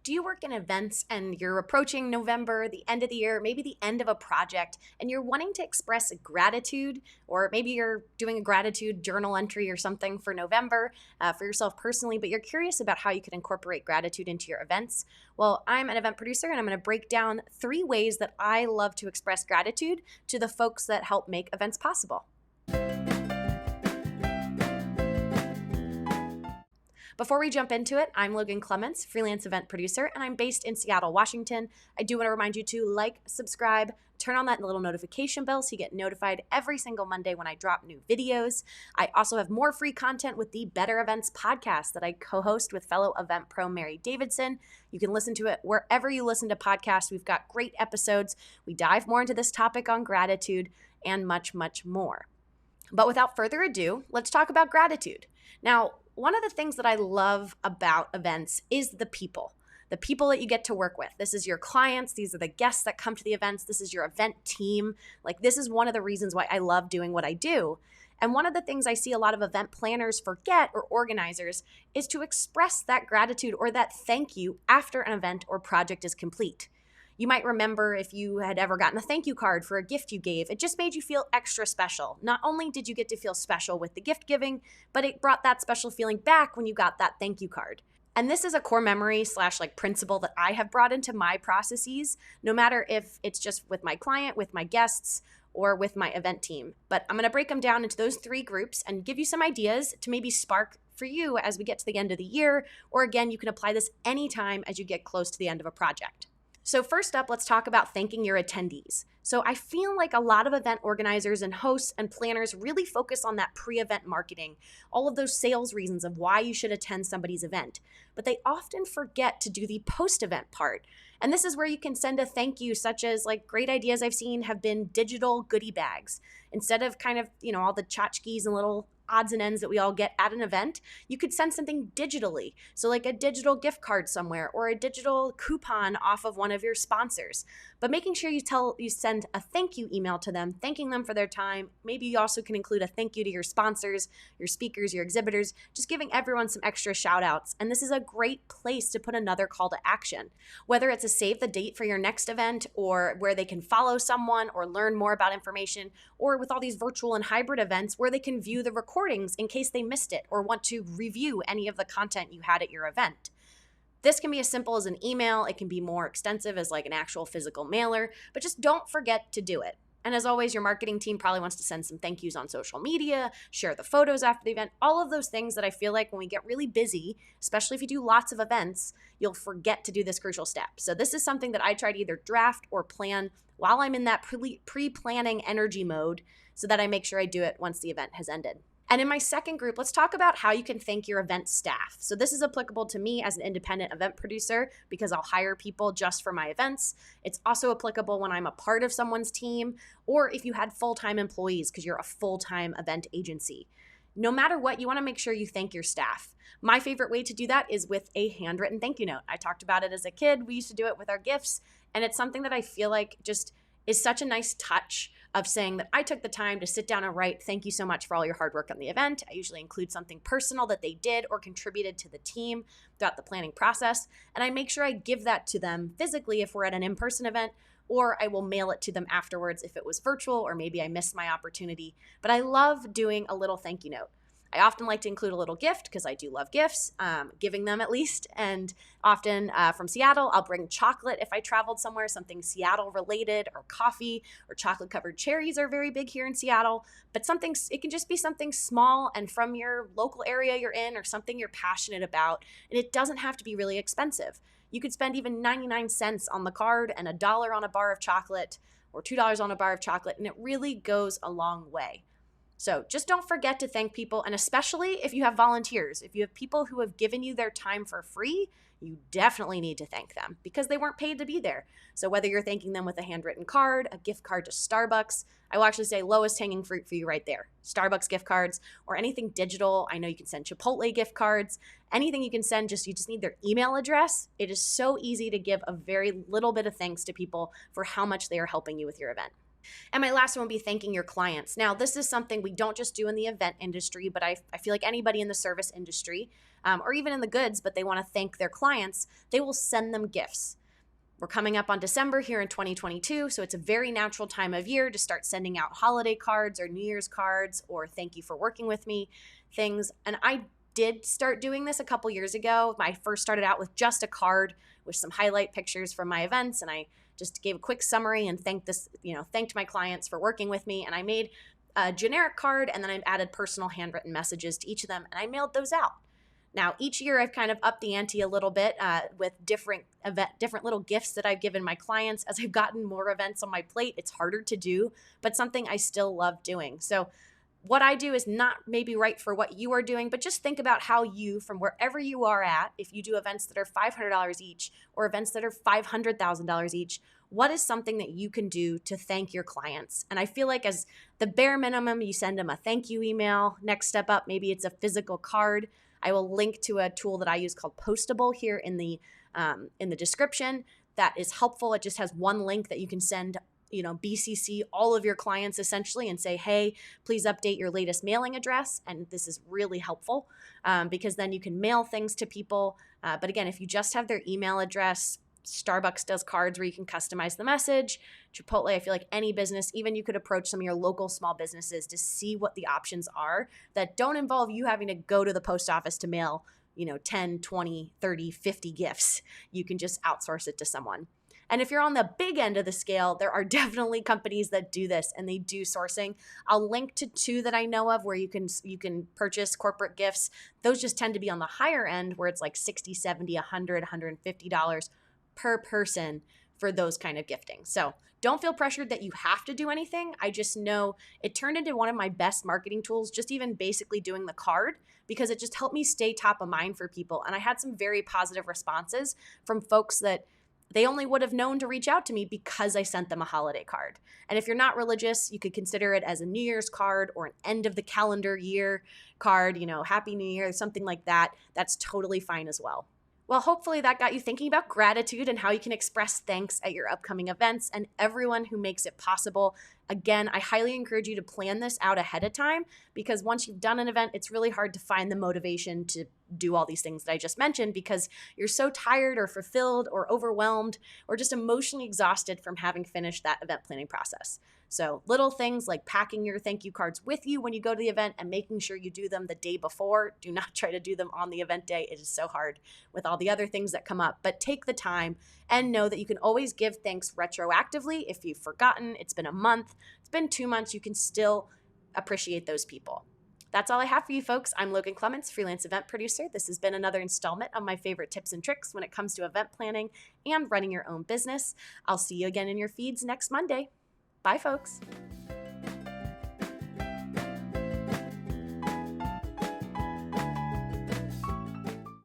Do you work in events and you're approaching November, the end of the year, maybe the end of a project, and you're wanting to express gratitude, or maybe you're doing a gratitude journal entry or something for November for yourself personally, but you're curious about how you could incorporate gratitude into your events? Well, I'm an event producer and I'm going to break down 3 ways that I love to express gratitude to the folks that help make events possible. Before we jump into it, I'm Logan Clements, freelance event producer, and I'm based in Seattle, Washington. I do want to remind you to like, subscribe, turn on that little notification bell so you get notified every single Monday when I drop new videos. I also have more free content with the Better Events podcast that I co-host with fellow event pro Mary Davidson. You can listen to it wherever you listen to podcasts. We've got great episodes. We dive more into this topic on gratitude and much, much more. But without further ado, let's talk about gratitude. Now, one of the things that I love about events is the people that you get to work with. This is your clients. These are the guests that come to the events. This is your event team. This is one of the reasons why I love doing what I do. And one of the things I see a lot of event planners forget, or organizers, is to express that gratitude or that thank you after an event or project is complete. You might remember if you had ever gotten a thank you card for a gift you gave. It just made you feel extra special. Not only did you get to feel special with the gift giving, but it brought that special feeling back when you got that thank you card. And this is a core memory / principle that I have brought into my processes, no matter if it's just with my client, with my guests, or with my event team. But I'm going to break them down into those 3 groups and give you some ideas to maybe spark for you as we get to the end of the year. Or again, you can apply this anytime as you get close to the end of a project. So first up, let's talk about thanking your attendees. So I feel like a lot of event organizers and hosts and planners really focus on that pre-event marketing, all of those sales reasons of why you should attend somebody's event. But they often forget to do the post-event part. And this is where you can send a thank you, such as great ideas I've seen have been digital goodie bags. Instead of all the tchotchkes and little odds and ends that we all get at an event, you could send something digitally. So like a digital gift card somewhere or a digital coupon off of one of your sponsors. But making sure you send a thank you email to them, thanking them for their time. Maybe you also can include a thank you to your sponsors, your speakers, your exhibitors, just giving everyone some extra shout outs. And this is a great place to put another call to action. Whether it's a save the date for your next event, or where they can follow someone or learn more about information, or with all these virtual and hybrid events where they can view the recordings in case they missed it or want to review any of the content you had at your event. This can be as simple as an email. It can be more extensive as an actual physical mailer, but just don't forget to do it. And as always, your marketing team probably wants to send some thank yous on social media, share the photos after the event, all of those things that I feel like when we get really busy, especially if you do lots of events, you'll forget to do this crucial step. So this is something that I try to either draft or plan while I'm in that pre-planning energy mode so that I make sure I do it once the event has ended. And in my second group, let's talk about how you can thank your event staff. So this is applicable to me as an independent event producer because I'll hire people just for my events. It's also applicable when I'm a part of someone's team, or if you had full-time employees because you're a full-time event agency. No matter what, you want to make sure you thank your staff. My favorite way to do that is with a handwritten thank you note. I talked about it as a kid. We used to do it with our gifts, and it's something that I feel like just is such a nice touch of saying that I took the time to sit down and write, thank you so much for all your hard work on the event. I usually include something personal that they did or contributed to the team throughout the planning process. And I make sure I give that to them physically if we're at an in-person event, or I will mail it to them afterwards if it was virtual, or maybe I missed my opportunity. But I love doing a little thank you note. I often like to include a little gift because I do love gifts, giving them at least. And often from Seattle, I'll bring chocolate if I traveled somewhere, something Seattle related, or coffee, or chocolate covered cherries are very big here in Seattle. But it can just be something small and from your local area you're in, or something you're passionate about. And it doesn't have to be really expensive. You could spend even 99 cents on the card and $1 on a bar of chocolate, or $2 on a bar of chocolate, and it really goes a long way. So just don't forget to thank people, and especially if you have volunteers. If you have people who have given you their time for free, you definitely need to thank them because they weren't paid to be there. So whether you're thanking them with a handwritten card, a gift card to Starbucks, I will actually say lowest hanging fruit for you right there. Starbucks gift cards or anything digital. I know you can send Chipotle gift cards, anything you can send, you just need their email address. It is so easy to give a very little bit of thanks to people for how much they are helping you with your event. And my last one would be thanking your clients. Now, this is something we don't just do in the event industry, but I feel like anybody in the service industry, or even in the goods, but they want to thank their clients, they will send them gifts. We're coming up on December here in 2022, so it's a very natural time of year to start sending out holiday cards or New Year's cards or thank you for working with me things. And I did start doing this a couple years ago. I first started out with just a card with some highlight pictures from my events, and I just gave a quick summary and thanked my clients for working with me. And I made a generic card, and then I added personal handwritten messages to each of them, and I mailed those out. Now, each year I've kind of upped the ante a little bit with different little gifts that I've given my clients. As I've gotten more events on my plate, it's harder to do, but something I still love doing. So what I do is not maybe right for what you are doing, but just think about how you, from wherever you are at, if you do events that are $500 each or events that are $500,000 each, what is something that you can do to thank your clients? And I feel like as the bare minimum, you send them a thank you email. Next step up, maybe it's a physical card. I will link to a tool that I use called Postable here in the description. That is helpful. It just has one link that you can send, BCC all of your clients essentially and say, hey, please update your latest mailing address. And this is really helpful because then you can mail things to people. But again, if you just have their email address, Starbucks does cards where you can customize the message. Chipotle, I feel like any business, even you could approach some of your local small businesses to see what the options are that don't involve you having to go to the post office to mail, 10, 20, 30, 50 gifts. You can just outsource it to someone. And if you're on the big end of the scale, there are definitely companies that do this and they do sourcing. I'll link to 2 that I know of where you can purchase corporate gifts. Those just tend to be on the higher end where it's like $60, $70, $100, $150 per person for those kind of gifting. So don't feel pressured that you have to do anything. I just know it turned into one of my best marketing tools, just even basically doing the card, because it just helped me stay top of mind for people. And I had some very positive responses from folks that they only would have known to reach out to me because I sent them a holiday card. And if you're not religious, you could consider it as a New Year's card or an end of the calendar year card, Happy New Year, something like that. That's totally fine as well. Well, hopefully that got you thinking about gratitude and how you can express thanks at your upcoming events and everyone who makes it possible. Again, I highly encourage you to plan this out ahead of time because once you've done an event, it's really hard to find the motivation to do all these things that I just mentioned because you're so tired or fulfilled or overwhelmed or just emotionally exhausted from having finished that event planning process. So little things like packing your thank you cards with you when you go to the event and making sure you do them the day before. Do not try to do them on the event day. It is so hard with all the other things that come up. But take the time and know that you can always give thanks retroactively. If you've forgotten, it's been a month, it's been 2 months, you can still appreciate those people. That's all I have for you folks. I'm Logan Clements, freelance event producer. This has been another installment of my favorite tips and tricks when it comes to event planning and running your own business. I'll see you again in your feeds next Monday. Bye, folks.